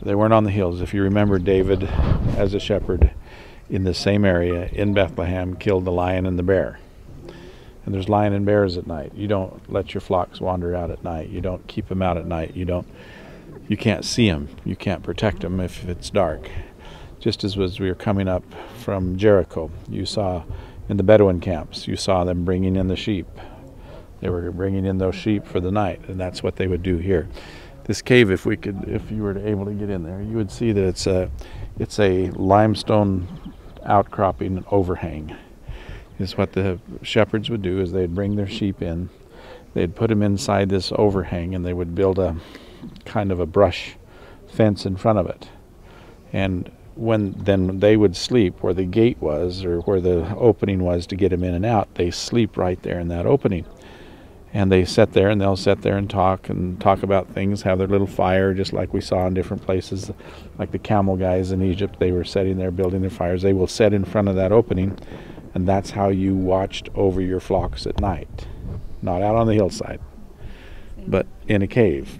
They weren't on the hills. If you remember, David, as a shepherd in the same area in Bethlehem, killed the lion and the bear. And there's lion and bears at night. You don't let your flocks wander out at night. You don't keep them out at night. You can't see them. You can't protect them if it's dark. Just as we were coming up from Jericho, you saw in the Bedouin camps, you saw them bringing in the sheep. They were bringing in those sheep for the night, and that's what they would do here. This cave, if you were able to get in there, you would see that it's a limestone outcropping overhang. Is what the shepherds would do is they'd bring their sheep in, they'd put them inside this overhang, and they would build a kind of a brush fence in front of it. And then they would sleep where the gate was, or where the opening was to get them in and out. They sleep right there in that opening. And they sit there, and they'll sit there and talk about things, have their little fire, just like we saw in different places, like the camel guys in Egypt. They were sitting there building their fires. They will sit in front of that opening, and that's how you watched over your flocks at night. Not out on the hillside, but in a cave.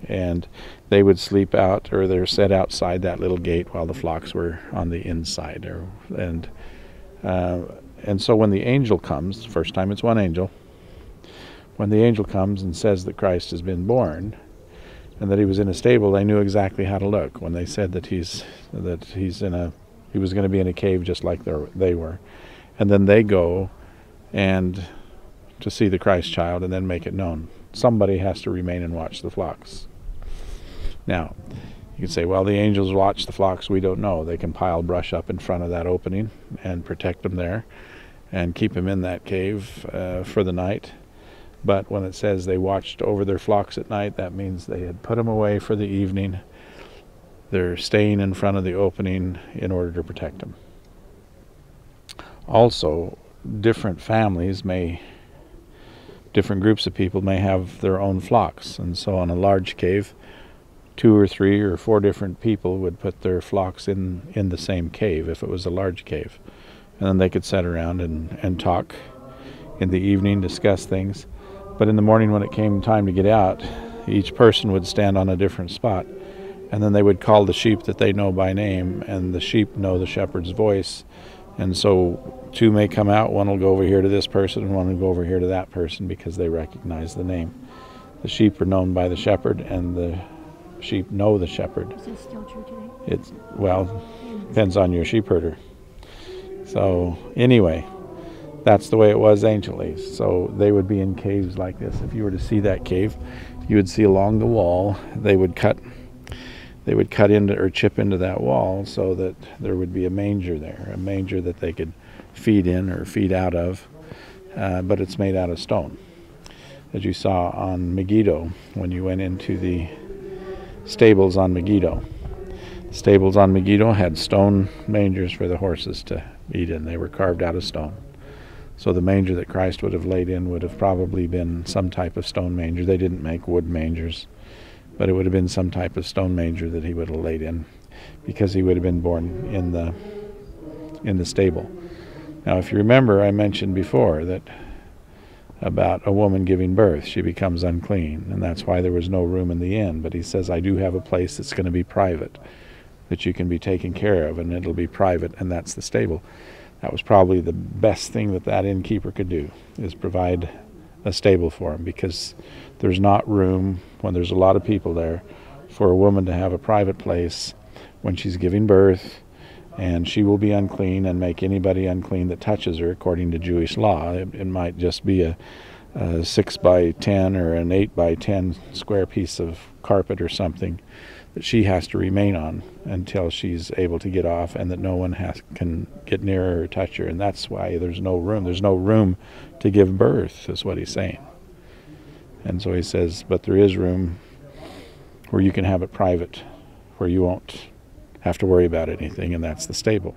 And they would sleep out, or they're set outside that little gate while the flocks were on the inside. And so when the angel comes, first time it's one angel, when the angel comes and says that Christ has been born and that he was in a stable, they knew exactly how to look. When they said that he was going to be in a cave just like they were. And then they go and to see the Christ child and then make it known. Somebody has to remain and watch the flocks. Now, you can say, well, the angels watch the flocks. We don't know. They can pile brush up in front of that opening and protect them there and keep them in that cave for the night. But when it says they watched over their flocks at night, that means they had put them away for the evening. They're staying in front of the opening in order to protect them. Also, different groups of people may have their own flocks. And so on a large cave, 2 or 3 or 4 different people would put their flocks in the same cave if it was a large cave. And then they could sit around and talk in the evening, discuss things. But in the morning when it came time to get out, each person would stand on a different spot. And then they would call the sheep that they know by name, and the sheep know the shepherd's voice. And so 2 may come out, one will go over here to this person, and one will go over here to that person because they recognize the name. The sheep are known by the shepherd, and the sheep know the shepherd. Is this still true today? Depends on your sheep herder. So anyway, that's the way it was anciently. So they would be in caves like this. If you were to see that cave, you would see along the wall, they would cut into or chip into that wall so that there would be a manger there, a manger that they could feed in or feed out of, but it's made out of stone. As you saw on Megiddo, when you went into the stables on Megiddo. Stables on Megiddo had stone mangers for the horses to eat in. They were carved out of stone. So the manger that Christ would have laid in would have probably been some type of stone manger. They didn't make wood mangers, but it would have been some type of stone manger that he would have laid in, because he would have been born in the stable. Now, if you remember, I mentioned before that about a woman giving birth, she becomes unclean, and that's why there was no room in the inn. But he says, I do have a place that's going to be private, that you can be taken care of, and it'll be private, and that's the stable. That was probably the best thing that innkeeper could do, is provide a stable for him, because there's not room, when there's a lot of people there, for a woman to have a private place when she's giving birth, and she will be unclean and make anybody unclean that touches her according to Jewish law. It might just be a 6 by 10 or an 8 by 10 square piece of carpet or something that she has to remain on until she's able to get off, and that no one can get near her or touch her. And that's why there's no room. There's no room to give birth, is what he's saying. And so he says, but there is room where you can have it private, where you won't have to worry about anything, and that's the stable.